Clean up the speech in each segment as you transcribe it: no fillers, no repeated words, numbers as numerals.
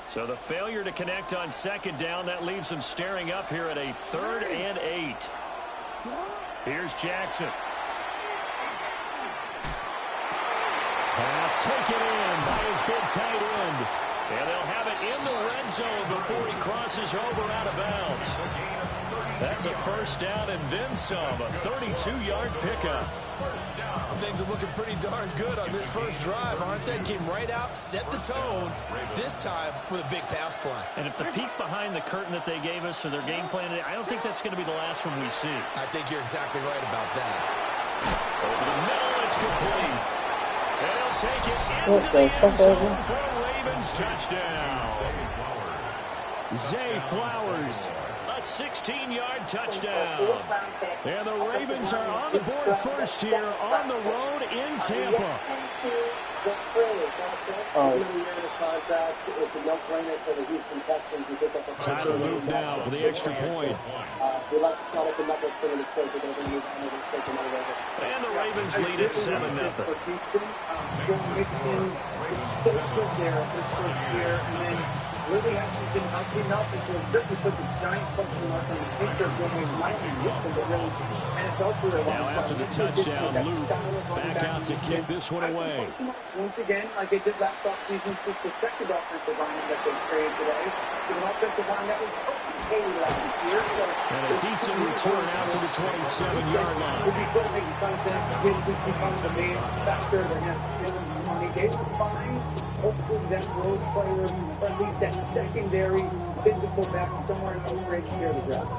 So the failure to connect on second down, that leaves them staring up here at a 3rd and 8. Here's Jackson. Pass taken in by his big tight end. And they'll have it in the red zone before he crosses over out of bounds. That's a 1st down and then some, a 32-yard pickup. Things are looking pretty darn good on this first drive, aren't they? Came right out, set the tone, this time with a big pass play. And if the peek behind the curtain that they gave us or their game plan, I don't think that's going to be the last one we see. I think you're exactly right about that. Over the middle, it's complete. And he'll take it into the end zone for a Ravens touchdown. Zay Flowers, a 16-yard touchdown. And the Ravens are on the board first here on the road in Tampa. Tyler Loop now for the extra point. And the Ravens lead at 7-0. Mixon is so good there at this point here, and then really hasn't been helping enough, and so it certainly puts a giant question mark on the future of what he's might be useful, but really NFL career. Now after the touchdown, Luke back out to kick this one away. Once again, like they did last offseason, since the second offensive line that they created today, with an offensive line that was okay last year. So and a decent return out to the 27-yard line. Would be still making some sense. Gibbs has become the main factor. They're going to steal his money. They will find, hopefully, that role player, or at least that secondary physical back somewhere in the great near the draft.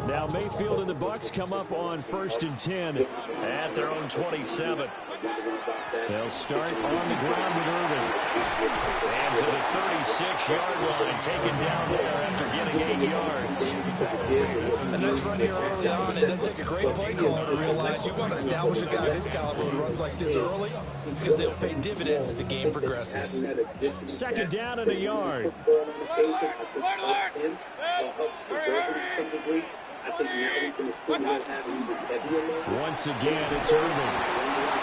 Now Mayfield and the Bucs come up on 1st and 10 at their own 27. They'll start on the ground with Irvin. And to the 36-yard line, taken down there after getting 8 yards. A nice run here early on. It doesn't take a great play caller to realize you want to establish a guy of his caliber who runs like this early because they'll pay dividends as the game progresses. 2nd down and a yard. Once again, it's Irvin.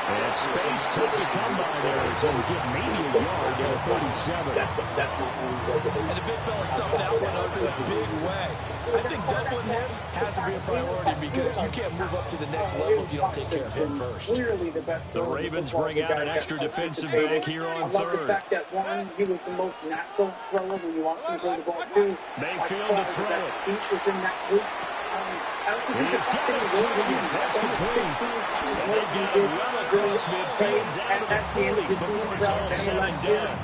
And space tough to come by there as he'll get maybe a yard at 37. And the big fella stuffed that one up in a big way. I think doubling him has to be a priority because you can't move up to the next level if you don't take care of him first. The Ravens bring out an extra defensive back here on 3rd. The fact that one, he was the most natural thrower when you want him to throw the ball. 2, Mayfield to throw it. Within that group. He's got his target. That's complete. And they get him well across midfield down to the 40 before it's all said and done.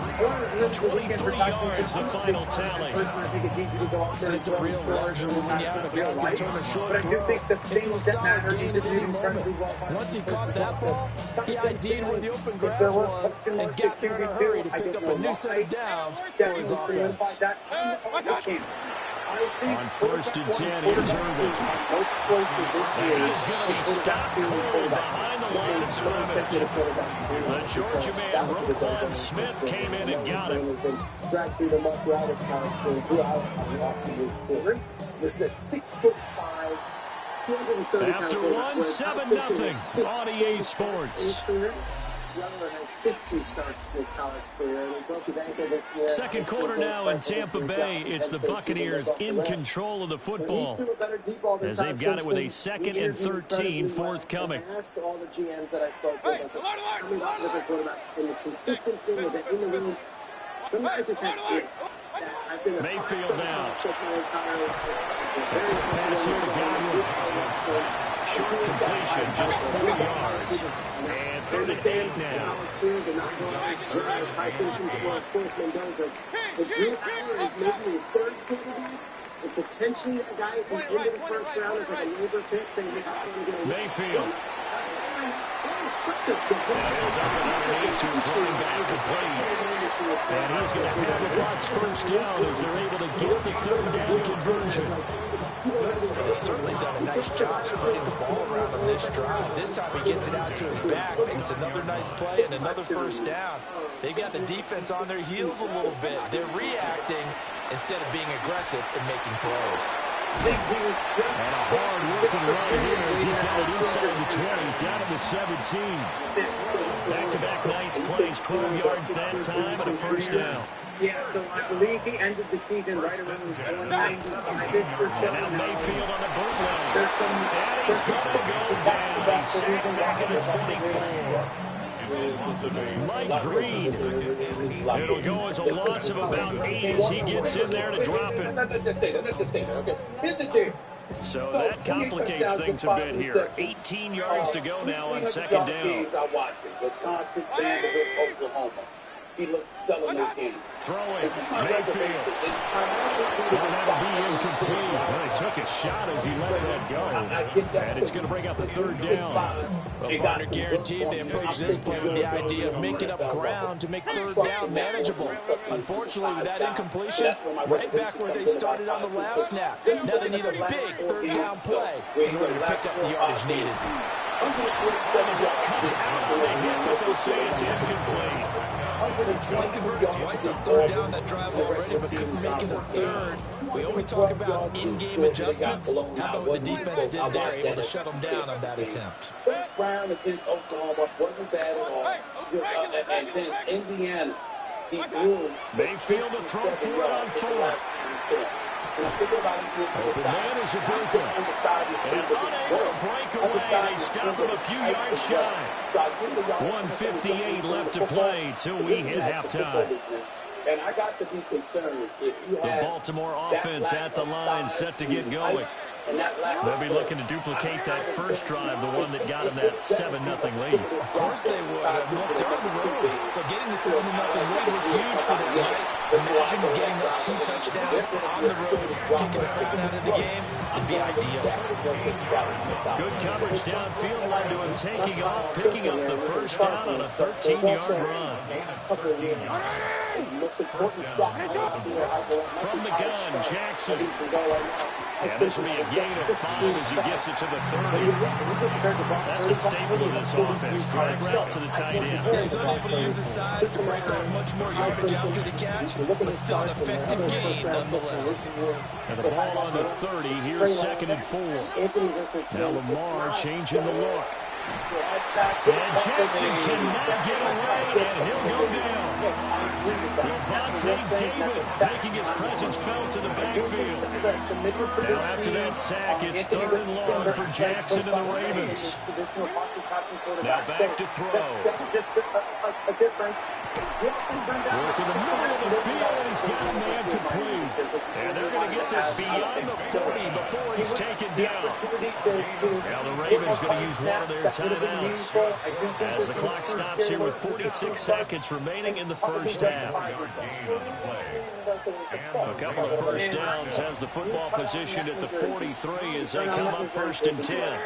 23 yards, the final tally. And it's a real luxury when you have a guy who can turn a short throw into a solid gain at any moment. Once he caught that ball, he ID'd where the open grass was and got there in a hurry to pick up a new set of downs for his offense. On 1st and 10, here's Irvin. And he's going to be stopped cold behind the line of scrimmage. The Georgia man, Roquan Smith, came in and got him. This is a 6'5", 230 After 1-7-0 on EA Sports. Has 50 starts in his college career. He broke his ankle this year. Second quarter now in Tampa Bay. It's the Buccaneers in control of the football as they've got it with a 2nd and 13 forthcoming. I asked all the GMs that I spoke with, I said, how many quarterbacks in the consistent thing with it in the league? Some guys just have it. Mayfield now. Pass here to Godwin. Short completion, just 4 yards. And 38 now. The Drew Howard is maybe a 3rd quarterback, and potentially a guy who can into the 1st round as like a neighbor pick, saying, Mayfield. Such a good underneath to his running back complete. And he's going to have the Bucs 1st down as they're able to get the 3rd down conversion. They've certainly done a nice job spreading the ball around on this drive. This time he gets it out to his back, and it's another nice play and another 1st down. They've got the defense on their heels a little bit. They're reacting, instead of being aggressive and making plays. And a hard-working run here as he's got it inside the 20, down to the 17. Back-to-back nice plays, 12 yards that time, and a first down. Yeah, so I believe he ended the season right around 195 or so. And now Mayfield on the bootleg. There's some... And he's going to go down. He's sacked back at the 24. Mike Green. It'll go as a loss of about 8 as he gets in there to drop it. So that complicates things a bit here. 18 yards to go now on second down. Wisconsin, Vanderbilt, Oklahoma. He looked stellar in that game. Throwing, Mayfield. Well, that'll be incomplete. Well, he took a shot as he let that go. And it's going to bring up a third down. Well, partner guaranteed they approach this play with the idea of making up ground to make third down manageable. Unfortunately, with that incompletion, right back where they started on the last snap. Now they need a big third down play in order to pick up the yardage needed. And the ball comes out on the hit, but they'll say it's incomplete. They converted twice on third down that drive already, but couldn't make it a third. We always talk about in-game adjustments. How about what the defense did there, able to shut them down on that attempt? Brown against Oklahoma wasn't bad at all. And then Indiana, he blew. Mayfield to throw for it on fourth. The man is a breaker. And unable to break away, they stop him a few yards shy. 1:58 left to play till we hit halftime. And I got to be concerned if you The had Baltimore offense at the line set to get going. They'll be looking to duplicate that first drive, the one that got them that 7-0 lead. Of course they would. Look, they're on the road. So getting the 7-0 lead was huge for them, right? Imagine getting up 2 touchdowns on the road, taking the crowd out of the game. It'd be ideal. Good coverage downfield led to him taking off, picking up the first down on a 13-yard run. From the gun, Jackson. And this will be a gain of 5 as he gets it to the 30. That's a staple of this offense. Drag route to the tight end. Yeah, he's unable to use his size to break off much more yardage after the catch, but still an effective gain nonetheless. And the ball on the 30. Here's 2nd and 4. Now Lamar changing the look. And Jackson cannot get away, and he'll go down. Levante David making his presence felt in the backfield. Now after that sack, it's 3rd and long for Jackson and the Ravens. Now back to throw. Working the middle of the field, and he's got a man complete. And they're going to get this beyond the 40 before he's taken down. Now the Ravens going to use one of their timeouts as the clock stops here with 46 seconds remaining in the first half. A couple of first downs has the football positioned at the 43 as they come up 1st and 10.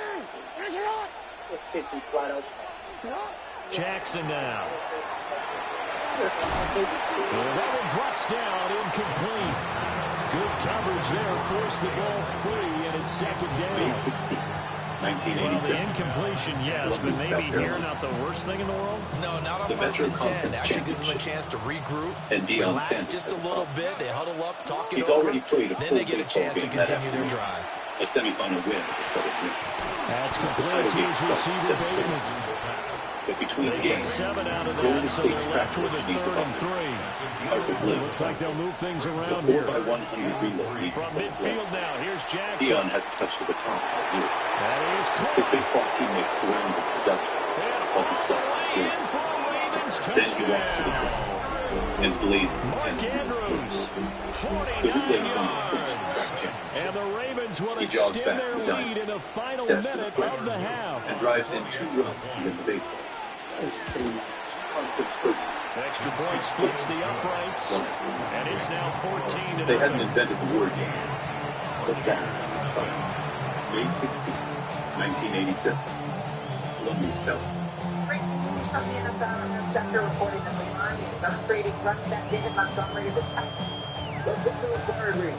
Jackson now. That one drops down, incomplete. Good coverage there, forced the ball free, and it's 2nd down. 16. Well, 1987. the incompletion, yes, but maybe here not the worst thing in the world. No, not on 1st and 10. Actually gives them a chance to regroup, and relax just a little bit. They huddle up, talk it He's over. already played a Then full they get a chance to continue their drive. A semifinal win for Southern Miss. That's complete to his receiver, Bateman. But between They get games, 7 out of Golden that, so they're State's left with a practice needs 3rd and 3. Looks like they'll move things around here. 4x100 reload needs From midfield now, here's Jackson. Dion hasn't touched the baton all year. That is close. His baseball teammates surround him with production while he starts his jersey. Then he walks to the track and blazes Mark Andrews, 49 yards. And the Ravens will He jogs extend back their to the lead diamond, in the final steps to the minute plate, of the half. and drives in 2 runs to win the baseball. Extra point splits the uprights, and it's now 14 to They hadn't nothing. invented the word yet, but that was just fun. May 16, 1987. Columbia South. Breaking news from the NFL sector reporting that the Lions are trading running back David Montgomery to the Titans. Let's get to the third read.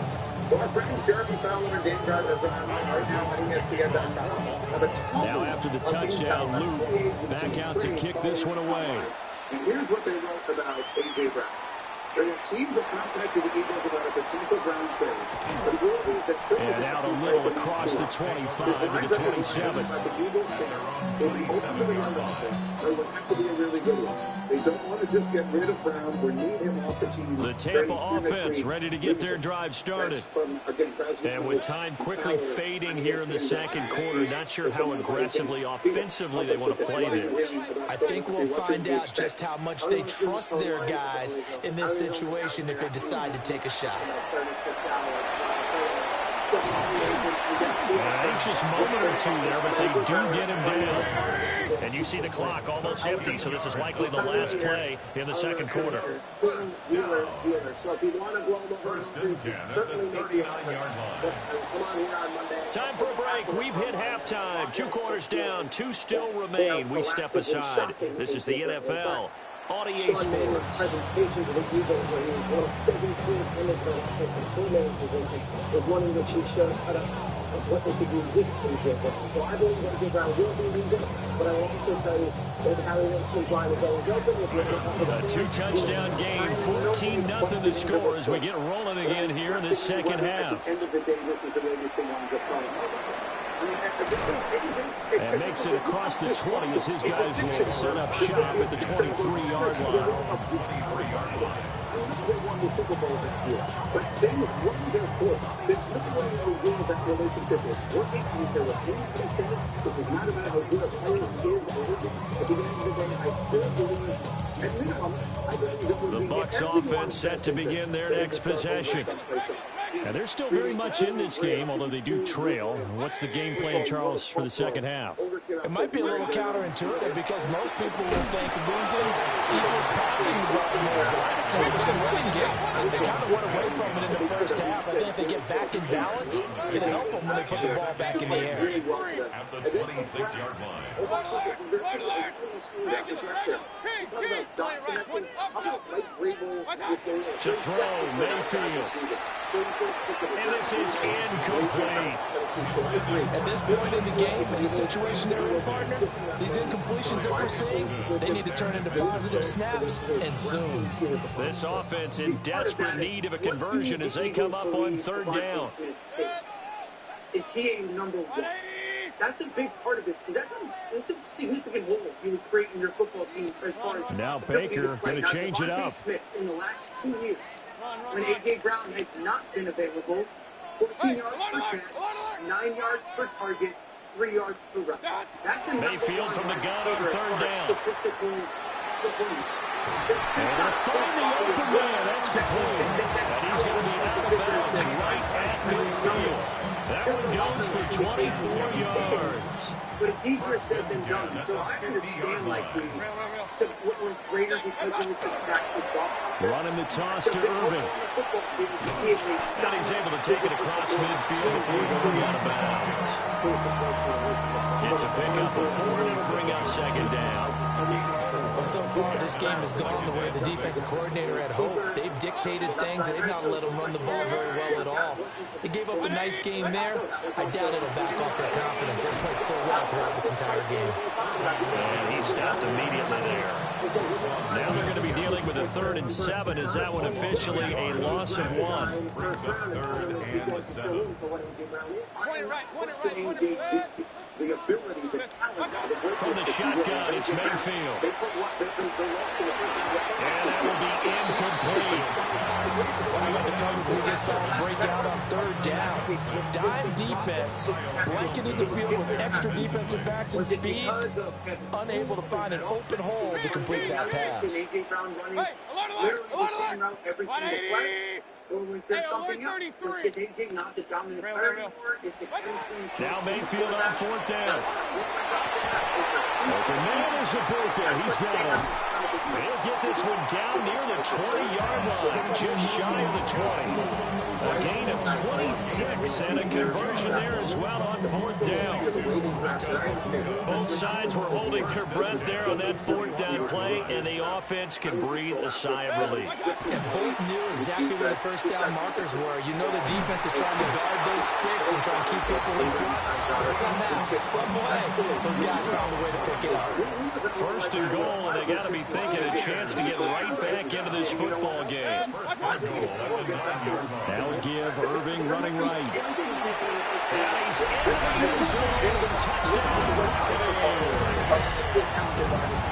So our friends Jeremy Fowler and Dave Brazos are on right now on ESPN.com. Now after the touchdown, Luke back out to kick this one away. And here's what they wrote about A.J. Brown. There were teams that contacted the Eagles about a potential Brown trade. But the rule is that and out a little across the 25 to the 27. The Eagles stance will be open to the run offense. It would have to be a really good one. They don't want to just get rid of Brown or need him off the team. The Tampa offense ready to get their drive started. And with time quickly fading here in the second quarter, not sure how aggressively, offensively they want to play this. I think we'll find out just how much they trust their guys in this situation if they decide to take a shot. An anxious moment or two there, but they do get him down. And you see the clock almost empty, so this is likely the last play in the second quarter. So if you want to blow the first and 10 certainly make the Time for a break. We've hit halftime. 2 quarters down, 2 still remain. We step aside. This is the NFL on EA Sports. Presentation to the Eagles where he was one of 17 NFL offensive coordinator position was one in which he showed what they could do with Cleveland. So I believe that Jay Brown will be leaving, but I will also tell you that Harry Winston's line is always open. A 2-touchdown game, 14-0 the score as we get rolling again here in this second half. End of the day, this is the way this thing winds up playing. And makes it across the 20 as his guys will set up shop at the 23-yard line. They won the Super Bowl this year. But they were running their course. There's nothing to win that relationship with. Working with their instant finish, which is not about how good a player is or isn't. At the end of the day, I still believe, at minimum, I believe that the Bucs offense set to begin their next possession. And they're still very much in this game, although they do trail. What's the game plan, Charles, for the second half? It might be a little counterintuitive because most people would think losing equals passing the ball more. But I just think it's a running game. They kind of went away from it in the first half. I think if they get back in balance, it'll help them when they put the ball back in the air. At the 26-yard line. To throw, Mayfield. And this is incomplete. At this point in the game, in the situation they're in, partner, these incompletions that we're seeing, they need to turn into positive snaps, and soon. This offense in desperate need of a conversion as they come up on 3rd down. Is he a number one? That's a big part of this. That's a significant role you would create in your football team as far as... Now Baker going to change it up. Smith, in the last 2 years, when A.J. Brown has not been available, 14 yards per catch, 9 yards per target, 3 yards per run. That's a Mayfield from the gun on 3rd down. Statistical performance. And they'll find the open man. That's complete. And he's going to be out of bounds right at midfield. That one goes for 24 yards. But it's easier said than done. So I understand, like, what was greater because it was subtracted ball. Running the toss to Irvin. And he's able to take it across midfield before going out of bounds. It's a pickup of 4, and it'll bring up 2nd down. Well, so far, this game has gone the way the defensive coordinator had hoped. They've dictated things, and they've not let them run the ball very well at all. They gave up a nice game there. I doubt it'll back off their confidence. They've played so well throughout this entire game. And he stopped immediately there. Now they're going to be dealing with a 3rd and 7. Is that one officially a loss of 1? Brings up 3rd and 7. The ability, the talent, from the shotgun, it's Mayfield. And that will be incomplete. Well, the coverage we just saw break out on 3rd down. Dime defense, blanketed the field with extra defensive backs and speed, unable to find an open hole to complete that pass. Is AJ not the dominant player anymore? Is the now Mayfield on 4th down. Open man is Ibuka. He's got him. He'll get this one down near the 20-yard line, just shy of the 20. A gain of 6, and a conversion there as well on 4th down. Both sides were holding their breath there on that 4th down play, and the offense can breathe a sigh of relief. And both knew exactly where the first down markers were. You know the defense is trying to guard those sticks and try and keep people in front. But somehow, some way, those guys found a way to pick it up. 1st and goal, and they got to be thinking a chance to get right back into this football game. Now we give Irving running right. And he's in the end zone. Touchdown,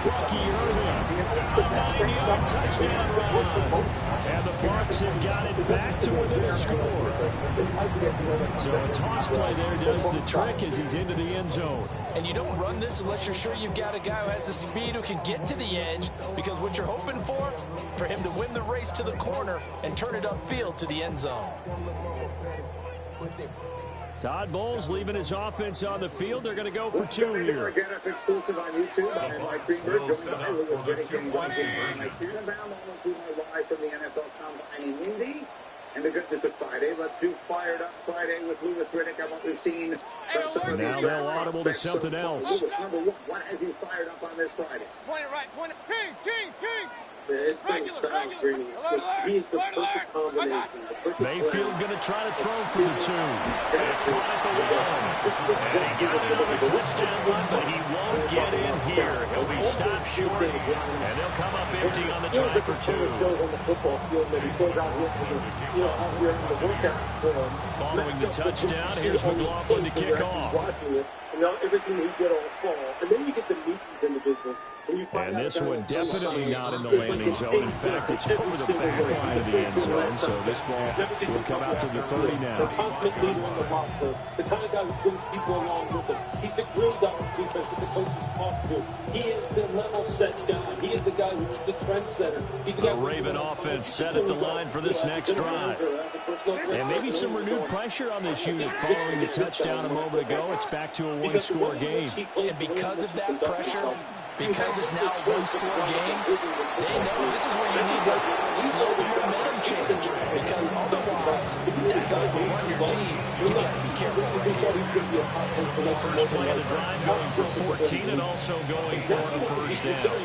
Bucky Irving. A 9-yard touchdown run. And the Bucs have got it back to within a score. So a toss play there does the trick as he's into the end zone. And you don't run this unless you're sure you've got a guy who has the speed who can get to the edge, because what you're hoping for him to win the race to the corner and turn it upfield to the end zone. Todd Bowles leaving his offense on the field. They're going to go for 2 here. Again, up exclusive on YouTube. I'm Mike Greenberg, joined by Lewis Riddick and Bound almost through my live from the NFL Combine in Indy. And because it's a Friday, let's do Fired Up Friday with Lewis Riddick and what we've seen. Now they'll audible to something else. Lewis, number one, what has you fired up on this Friday? Point it right, point it. Kings. It's Regular. He's the perfect combination. Mayfield going to try to throw for the 2. It's caught at the 1. And he got it on the touchdown run, but he won't get in here. He'll be stopped short, and they'll come up empty on the try for 2. Following the touchdown, here's McLaughlin to kick off. Everything he did all fall. And then you get the meat individual. And this one definitely not in the landing zone. In fact, it's over the back line of the end zone, so this ball will come out to the 30 now. The constant leader in the locker, the kind of guy who brings people along with him. He's the drill down defense that the coaches talk to. He is the level set guy. He is the guy who's the trendsetter. He's the Raven offense set at the line for this next drive. And maybe some renewed pressure on this unit following the touchdown a moment ago. It's back to a one-score game. And because of that pressure, because it's now a one-score game, they know this is where you need to slow the momentum change. Because otherwise, that guy will run your team. You got to be careful right here. First play of the drive going for 14 and also going for a first down.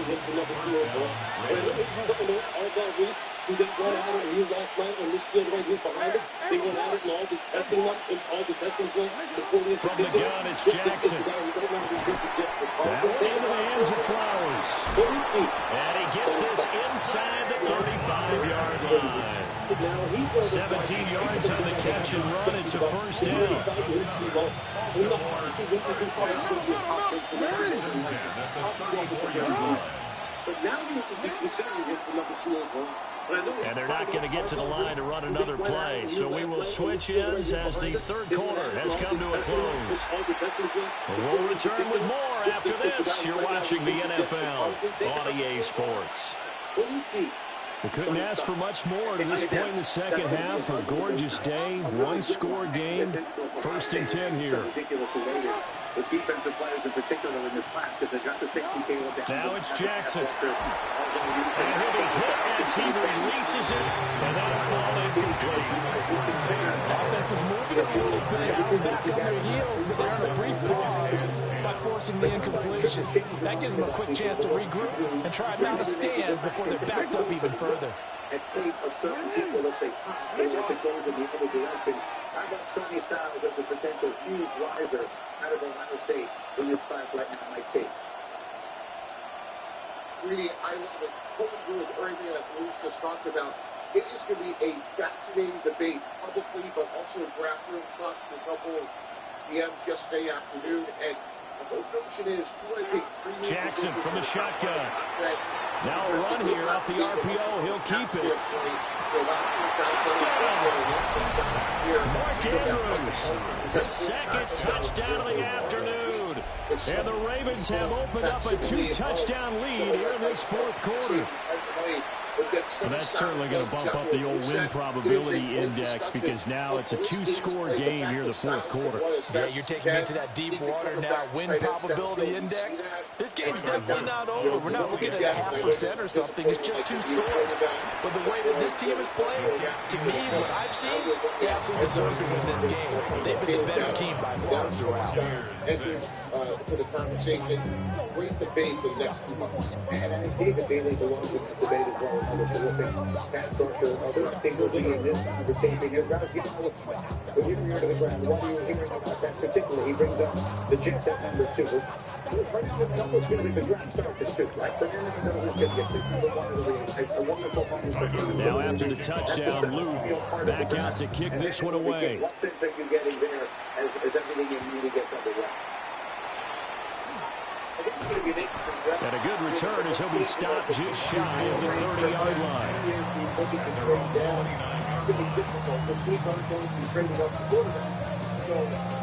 He didn't run out and he last night when this field right here behind us. They went at it and all the testing up and all the testing drills. From the gun, it's Jackson. That one into the hands of Flowers. And he gets this inside the 35-yard line. 17 yards on the catch and run. It's a first down. And they're not going to get to the line to run another play. So we will switch ends as the third quarter has come to a close. We'll return with more after this. You're watching the NFL on EA Sports. We couldn't ask for much more to this point in the second half. A gorgeous day, one-score game, 1st and 10 here. The defensive players in particular in this class because they got the 60K. Now it's Jackson. And he'll be hit as he releases it, and that'll fall incomplete. Offense was moving a little bit, back on their heels, but they're on a brief pause by forcing the incompletion. That gives them a quick chance to regroup and try and mount a stand before they're backed up even further. At tape of certain people that they want to go in the other direction. How about Sonny Styles as a potential huge riser out of Ohio State in this class right now, Mike Tate? Really, I love it. Totally agree with everything that Bruce just talked about. It's just going to be a fascinating debate publicly, but also grassroots stuff to a couple of PMs yesterday afternoon. And the whole notion is, Jackson from the shotgun. Now a run here off the RPO. He'll keep it. Mark Andrews, the second touchdown of the afternoon. And the Ravens have opened up a 2-touchdown lead here in this fourth quarter. Well, that's certainly going to bump up the old win probability index because now it's a two-score game here in the fourth quarter. Yeah, you're taking me to that deep water now. Win probability index. This game's definitely not over. We're not looking at a 0.5% or something. It's just 2 scores. But the way that this team is playing, to me, what I've seen, they absolutely deserve to win this game. They've been the better team by far throughout. For the conversation, great debate for the next 2 months. And I think David Bailey belongs in this debate as well. Another terrific pass rusher. I think we'll be in this conversation here. Guys, you know, when you're near to the ground, what are you hearing about that particularly? He brings up the Jets at number 2. Right now, we know what's going to be the draft start for 2, right? But then we know who's going to get picked number 1 of the league. A wonderful moment for him. Now after the touchdown, Luke back out to kick this one away. What sense are you getting there as everything really gets underway? And a good return as he'll be stopped just shy of the 30-yard line.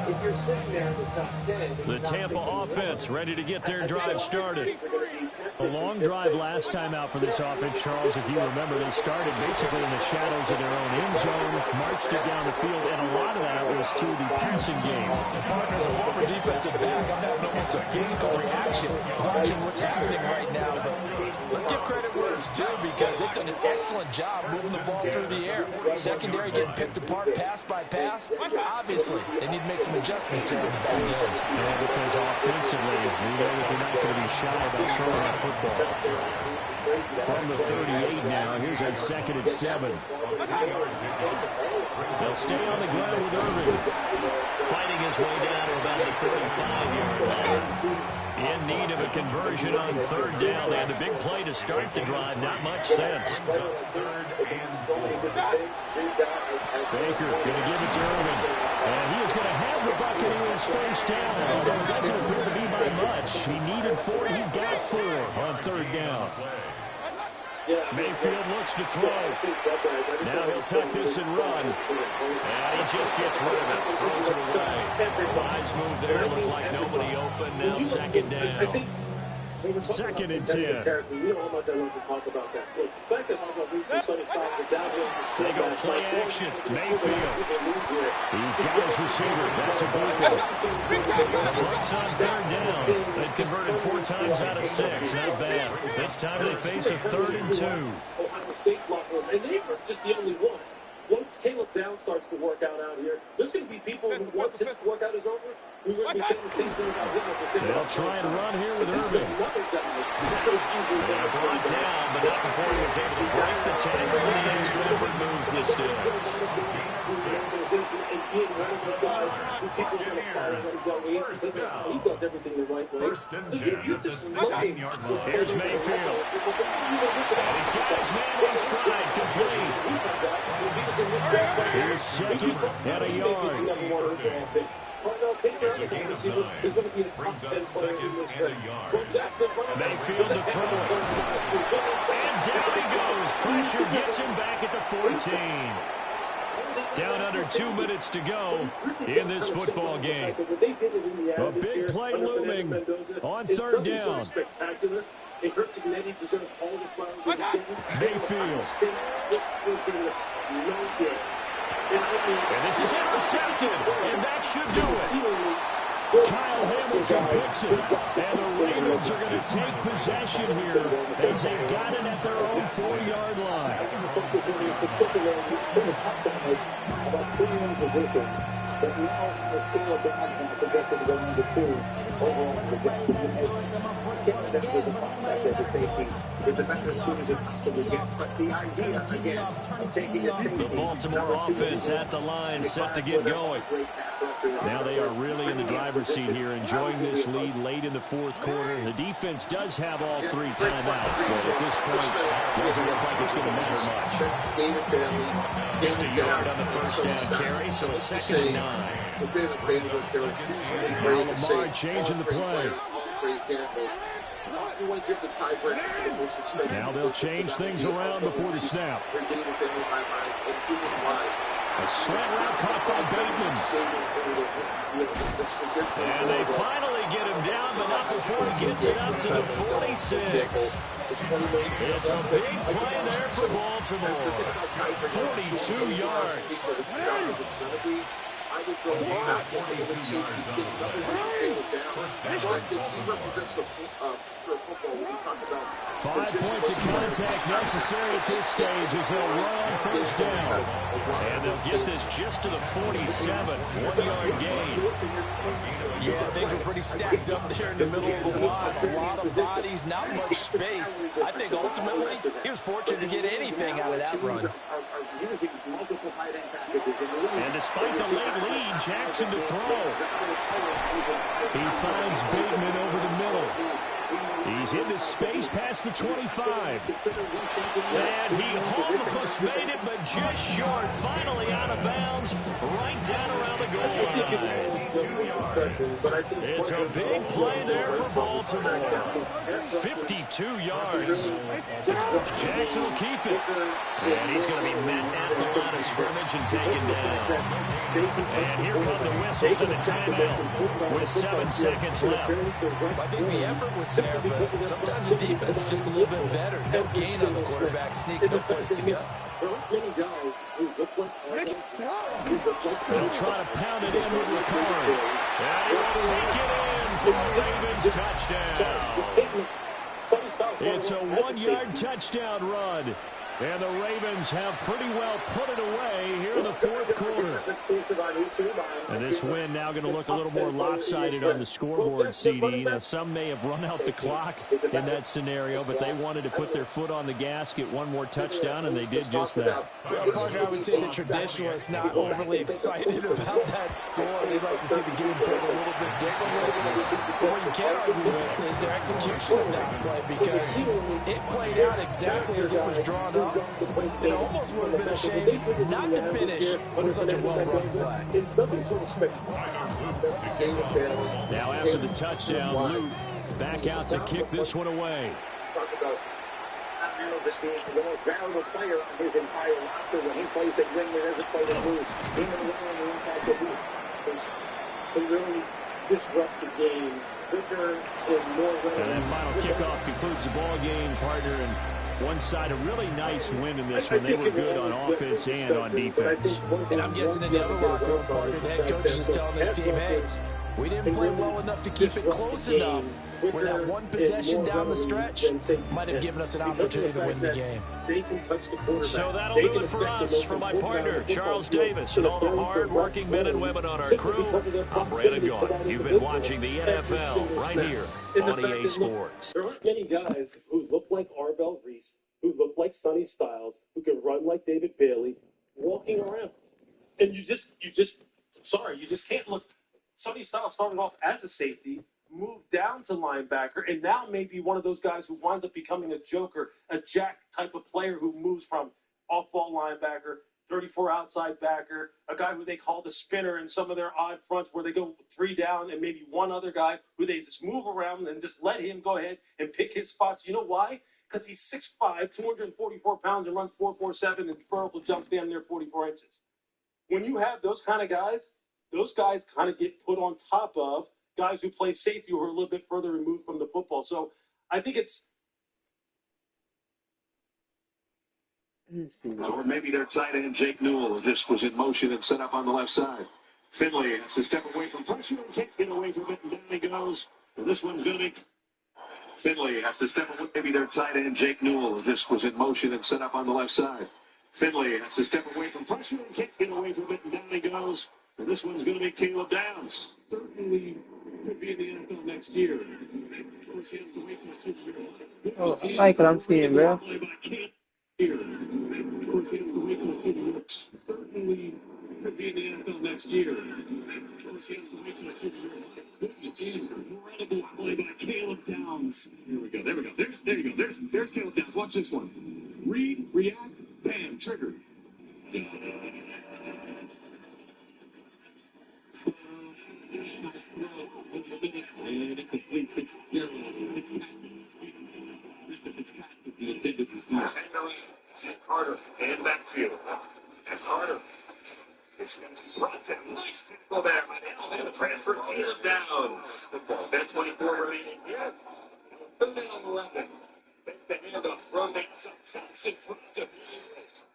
If you're sitting there in the top 10, the Tampa offense ready to get their drive started. A long drive last time out for this offense, Charles. If you remember, they started basically in the shadows of their own end zone, marched it down the field, and a lot of that was through the passing game. Partners, a former defensive back, I'm having almost a physical reaction watching what's happening right now. But let's give credit where it's due because they've done an excellent job moving the ball through the air. Secondary getting picked apart pass by pass. Obviously, they need to make some adjustments there in the back end. Yeah, because offensively, we know that they're not going to be shy about throwing that football. From the 38 now, here's a 2nd and 7. They'll stay on the ground with Irvin. Fighting his way down to about the 35-yard line. In need of a conversion on 3rd down. They had the big play to start the drive. Not much sense. Baker going to give it to Irvin. And he is going to have the Buccaneers first down. Although it doesn't appear to be by much. He needed 4. He got 4 on 3rd down. Mayfield looks to throw. Now he'll tuck this and run. And he just gets rid of it. Throws it away. Wise move there. Looked like nobody open. Now 2nd down. 2nd and 10. They go play action. Mayfield. He's got his receiver. That's a blooper. The Bucs on 3rd down. They've converted 4 times out of 6. Not bad. This time they face a 3rd and 2. Ohio State's locker room, and they are just the only ones. Once Caleb Downs starts to work out here, there's going to be people who, once his workout is over, who are going to be saying the same thing about him at the same time. They'll try and run here with Irvin. Brought down, but not before he was able to break the tackle. And the extra effort moves the sticks. First and 10 at the 16-yard line. Here's Mayfield. And he's got his man in stride, complete. Here's 2nd and a yard. It's a gain of 9. Brings up 2nd and a yard. Mayfield to throw it. And down he goes. Pressure gets him back at the 14. Down under 2 minutes to go in this football game. A big play looming on 3rd down. Mayfield. And this is intercepted, and that should do it. Kyle Hamilton picks it, and the Raiders are going to take possession here as they've got it at their own 4-yard line. But now the Caleb Downs now projected to go number 2 overall for the Jets. Caleb Downs is a prospect as a safety. It's about as soon as it possibly gets. But the idea, again, of taking a safety. The Baltimore offense at the line, set to get going. Now they are really in the driver's seat here, enjoying this lead late in the 4th quarter. The defense does have all 3 timeouts, but at this point, it doesn't look like it's going to matter much. Just a yard on the first down carry, so it's 2nd and 9. Now Lamar changing the play. Now they'll change things around before the snap. A slant route caught by Bateman. And they finally get him down, but not before he gets it up to the 46. It's a big play there for Baltimore. 42 yards. I would go back and see if he get another game down. I think he represents the football. We talk about 5 points of contact necessary at this stage as they'll run on first down. And they'll get this just to the 47. 1-yard gain. Yeah, things were pretty stacked up there in the middle of the line. A lot of bodies, not much space. I think ultimately he was fortunate to get anything out of that run. And despite the late lead, Jackson to throw. He finds Bateman over the middle. He's into space past the 25. And he almost made it, but just short. Finally out of bounds, right down around the goal line. It's a big play there for Baltimore. 52 yards. Jackson will keep it. And he's going to be met at the line of scrimmage and taken down. And here come the whistles and the timeout with 7 seconds left. I think the effort was there, but sometimes the defense is just a little bit better. No gain on the quarterback sneak, no place to go. They'll try to pound it in with Ricard. And he'll take it in for a Ravens touchdown. It's a 1-yard touchdown run. And the Ravens have pretty well put it away here in the fourth quarter. And this win now going to look a little more lopsided on the scoreboard, CD. Now, some may have run out the clock in that scenario, but they wanted to put their foot on the gas, get one more touchdown, and they did just that. Well, Parker, I would say the traditionalists not overly excited about that score. They'd like to see the game played a little bit differently. But what you can't argue with is their execution of that play, because it played out exactly as it was drawn up. It almost would have been a shame not to finish with such a well-run play. Now after the touchdown, Luke back out to kick this one away. The most valuable player on his entire roster. When he plays the win, he doesn't play the lose. Even the impact of he really disrupt the game quicker and more. And that final kickoff concludes the ball game, partner. And one side, a really nice win in this one. They were good on offense and on defense. And I'm guessing in the other locker room, partner, the head coach is just telling this team, hey, we didn't play well enough to keep it close enough, where that one possession down the stretch might have given us an opportunity to win the game. So that'll do it for us. For my partner, Charles Davis, and all the hard-working men and women on our crew, I'm Brandon Gaughan. You've been watching the NFL right here on EA Sports. There aren't many guys who look like Arbel Reese, who look like Sonny Styles, who can run like David Bailey, walking around. And you just can't look. Sonny Styles started off as a safety, moved down to linebacker, and now maybe one of those guys who winds up becoming a joker, a jack type of player who moves from off-ball linebacker, 34 outside backer, a guy who they call the spinner in some of their odd fronts where they go 3 down and maybe one other guy who they just move around and just let him go ahead and pick his spots. You know why? Because he's 6'5", 244 pounds, and runs 4.47 and vertical jumps down near 44 inches. When you have those kind of guys, those guys kind of get put on top of guys who play safety who are a little bit further removed from the football. So I think it's... Or maybe their tight end, Jake Newell, just was in motion and set up on the left side. Finley has to step away from pressure and can't get away from it, and down he goes. And this one's going to be... Finley has to step away. Maybe their tight end, Jake Newell, just was in motion and set up on the left side. Finley has to step away from pressure and can't get away from it, and down he goes. And this one's going to be Caleb Downs. Certainly could be in the NFL next year. Of course, he has to wait till 2 years. Oh, I can't see him, bro. Of course, he has to wait till 2 years. Certainly could be in the NFL next year. Of course, he has to wait till 2 years. It's an incredible play by Caleb Downs. Here we go. There we go. There you go. There's Caleb Downs. Watch this one. Read, react, bam, trigger. Carter and backfield. And Carter Runs him. Nice tackle there by the Alabama transfer, Caleb Downs. Minute 24 remaining here. Third and 11. Make the handoff. Throw down Johnson.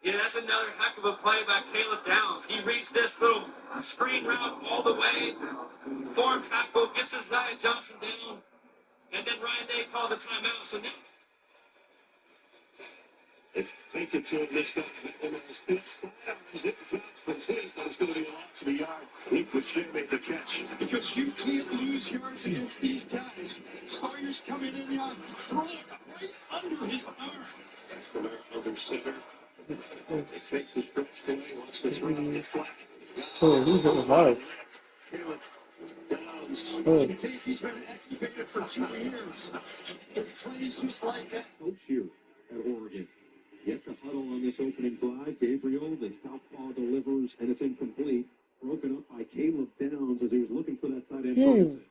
Yeah, that's another heck of a play by Caleb Downs. He reached this little screen route all the way. Form tackle, gets his guy Johnson down. And then Ryan Day calls a timeout. So now it's thank you to him this time. It's going to be a loss of the yard. Luke Lachey made the catch. Because you can't lose yards against these guys. Sawyer's coming in now, throwing it right under his arm. Under center. They take the stretch away. Watch this run on the flat. Oh, he's getting hard. He's been excavated for 2 years. It plays just like that. Coach here at Oregon. Yet to huddle on this opening drive. Gabriel, the southpaw delivers, and it's incomplete. Broken up by Caleb Downs as he was looking for that tight end pass.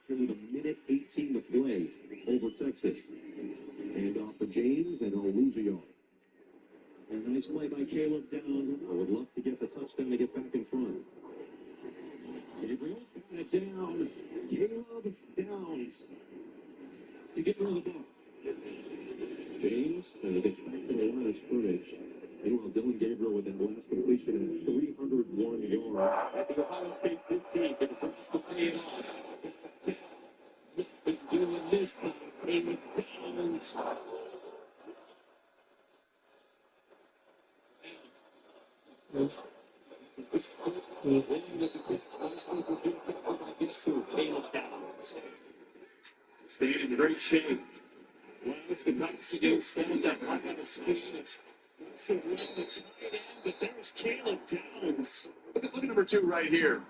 Here with a minute 18 to play over Texas. And off for James and Oluzio. A nice play by Caleb Downs. I would love to get the touchdown to get back in front. Gabriel got it down. Caleb Downs to get rid of the ball. James, and it gets back to the line of scrimmage. Meanwhile, Dylan Gabriel with that last completion at 301 yards. At the Ohio State 15, but the first to pay it on. Been doing this time. Caleb Downs. Caleb Downs. Staying in great shape. Last the Knights against stand up right out of speed. It's the tight end, but there's Caleb Downs. Look at number 2 right here.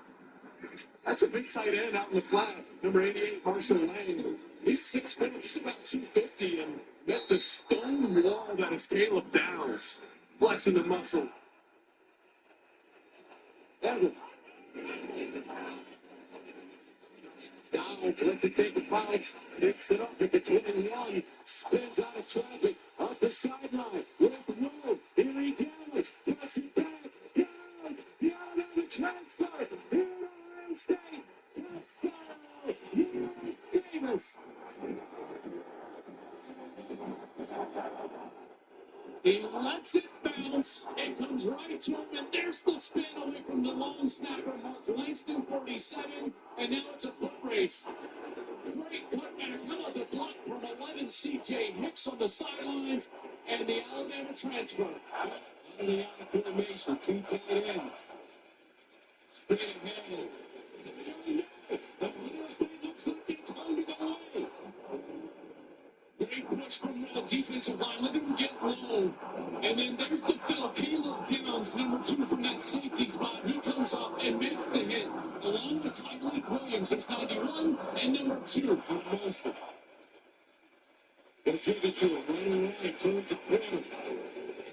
That's a big tight end out in the flat. Number 88, Marshall Lane. He's 6'4", just about 250, and met the stone wall that is Caleb Downs. Flexing the muscle. Evans. Downs lets it take a bounce, picks it up at the 21, spins out of traffic, up the sideline, with room, here he goes, pass it back, down on the transfer, here Ohio State, touchdown, Uriah Davis. He lets it bounce. It comes right to him, and there's the spin away from the long snapper, Mark Langston, 47, and now it's a foot race. Great cutback. How about the block from 11, C.J. Hicks on the sidelines, and the Alabama transfer. And the out formation, 2 tight ends. Spin ahead. The Ohio State looks like they're turned it away. Great push from the defensive line. Look at him get low. And then there's the fill. Caleb Downs, number 2 from that safety spot. He comes up and makes the hit. Along with Tyreek Williams, he's 91, and number 2 for motion. They'll give it to him. Right away, towards the corner.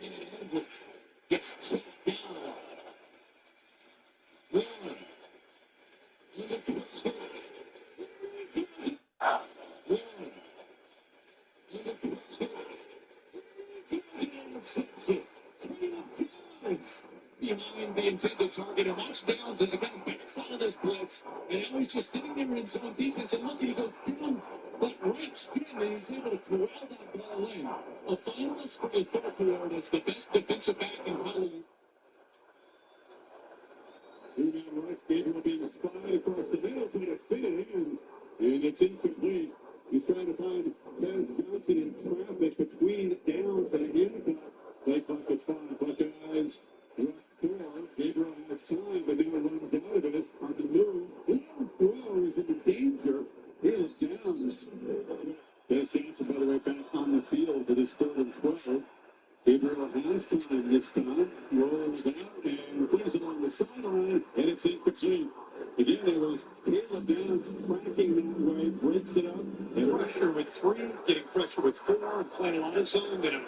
And Edwards gets checked down. Warren. And the pressure. Warren. Behind the intended target, and watch Downs as he kind of backs out of this blitz, and now he's just sitting there in zone defense, and look, he goes down, but right shin, and he's able to corral that ball in. A finalist for the third award as the best defensive back in college. Rebound right, Gabriel being spied across the middle, trying to fit it in, and it's incomplete. He's trying to find Kaz Johnson in traffic between Downs and Hancock. Play clock at 5. Buckeyes rush 4. Gabriel has time, but now runs out of it on the move. Long throw is in danger. Caleb Downs. Kaz Johnson, by the way, back on the field for this 3rd and 12. Gabriel has time this time. Rolls out and plays it on the sideline, and it's incomplete. Again, there was Caleb Downs tracking that way, breaks it up. And pressure with 3, getting pressure with 4, and playing on his own down.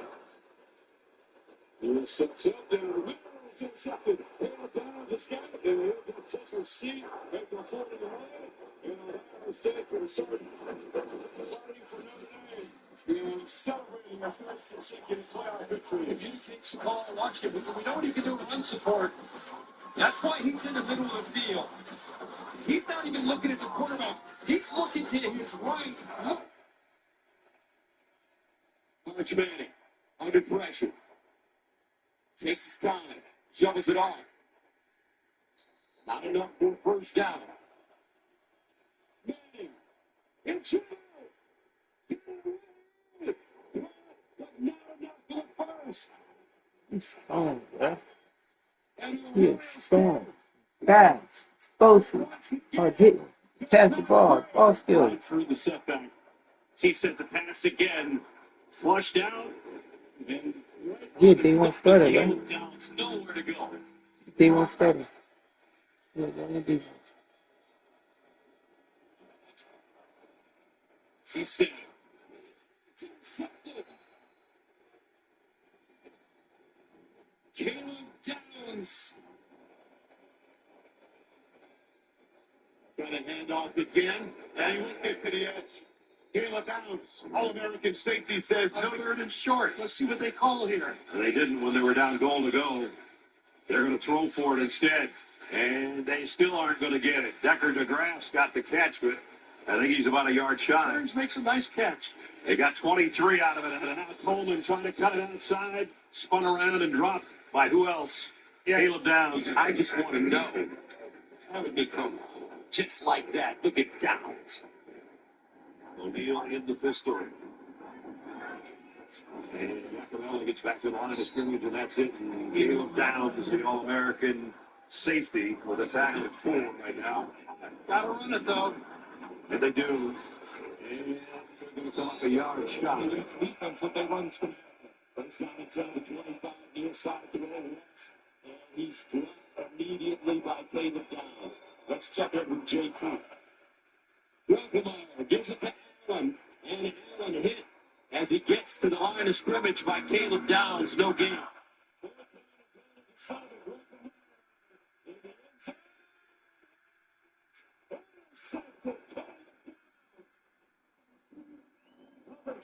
And steps up down the middle. It's intercepted. Caleb Downs has got it, and he'll just take a seat at the 49. And Ohio State for the start. Fighting for Notre Dame. And celebrating a first consecutive playoff victory. If he takes the ball and watch it, we know what he can do in run support. That's why he's in the middle of the field. He's not even looking at the quarterback. He's looking to his right. Arch Manning under pressure. Takes his time. Shovels it off. Not enough for first down. Manning. It's not enough for the first. He's strong, bro. He is strong. Fast. Explosive. Hard hitting. Pass the ball. Ball skills. Through the setback. He sent the pass again. Flushed out. And Yeah, they won't start it, right? Nowhere to go. They won't start it. Yeah, they're on the defense. He said, Caleb Downs. Got a hand off again, and he won't get to the edge. Caleb Downs, All-American safety, says no third and short. Let's see what they call here. And they didn't when they were down goal to go. They're going to throw for it instead, and they still aren't going to get it. Decker DeGraff's got the catch, but I think he's about a yard shy. Burns makes a nice catch. They got 23 out of it, and now Coleman trying to cut it outside, spun around and dropped by who else? Caleb Downs. I just want to know how it becomes just like that. Look at Downs. O'Neal in the pistol. And Macarelli gets back to the line of scrimmage, and that's it. And Caleb Downs is the All-American safety with a tackle at 4 right now. Gotta run it, though. And they do. And they're going to come up a yard shot. It's defense that they run some. But it's not inside the 25, near side to the left. And he's dropped immediately by Caleb Downs. Let's check it with JT. Druckenmiller gives it to Allen. And Allen hit as he gets to the line of scrimmage by Caleb Downs. No gain.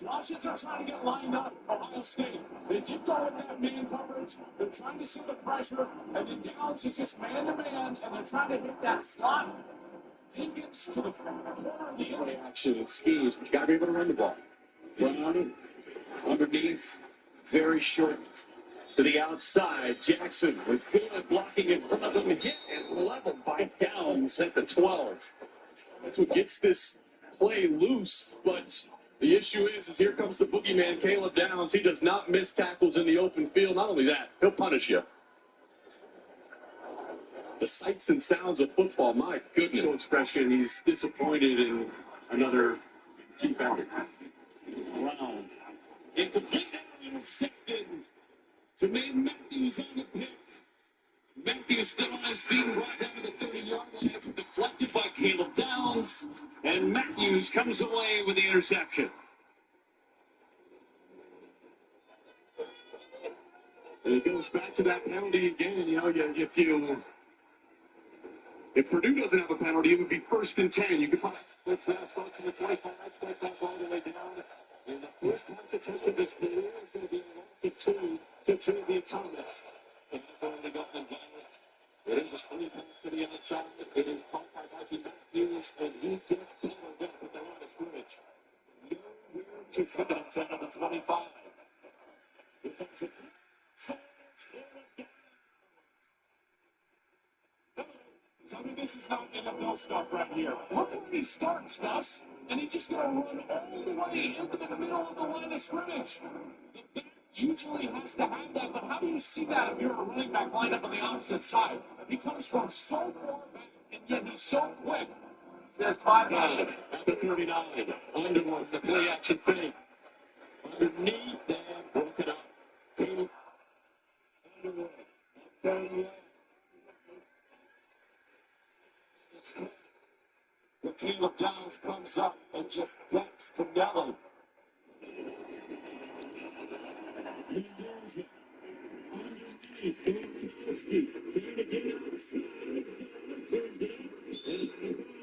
Washington's are trying to get lined up. Ohio State. They keep going that man coverage. They're trying to see the pressure. And then Downs is just man-to-man. And they're trying to hit that slot. Jenkins to the corner of the end. Action and schemes, but you got to be able to run the ball. Brown underneath, very short to the outside. Jackson with good blocking in front of him. Hit and leveled by Downs at the 12. That's what gets this play loose, but the issue is here comes the boogeyman, Caleb Downs. He does not miss tackles in the open field. Not only that, he'll punish you. The sights and sounds of football, my goodness. Facial expression, he's disappointed in another key boundary. Brown. Incomplete intercepted. Jermaine Matthews on the pick. Matthews still on his feet, brought down to the 30-yard line, deflected by Caleb Downs, and Matthews comes away with the interception. And it goes back to that penalty again. You know, if Purdue doesn't have a penalty, it would be 1st and 10. You could put this start to the 25, take that all the way down. And the first punch attempt of this career is going to be an 2 to Trivia Thomas. And they've already got them down. It is a screen pass to the outside. It is caught by Mikey Matthews, and he gets battled up at the line of scrimmage. Nowhere to It's out of the 25. It comes in. I mean, this is not NFL stuff right here. Look where he starts, Gus, and he's just going to run all the way into the middle of the line of scrimmage. The back usually has to have that, but how do you see that if you're a running back lined up on the opposite side? He comes from so far back, and yet he's so quick. There's 5-9 at the 39. Underwood, the play action thing. Underneath and broken up. Underwood, 38. The Caleb Downs comes up and just gets to Nelly. He goes it. Underneath, Gronkowski. Trying to get outside. Turns it up.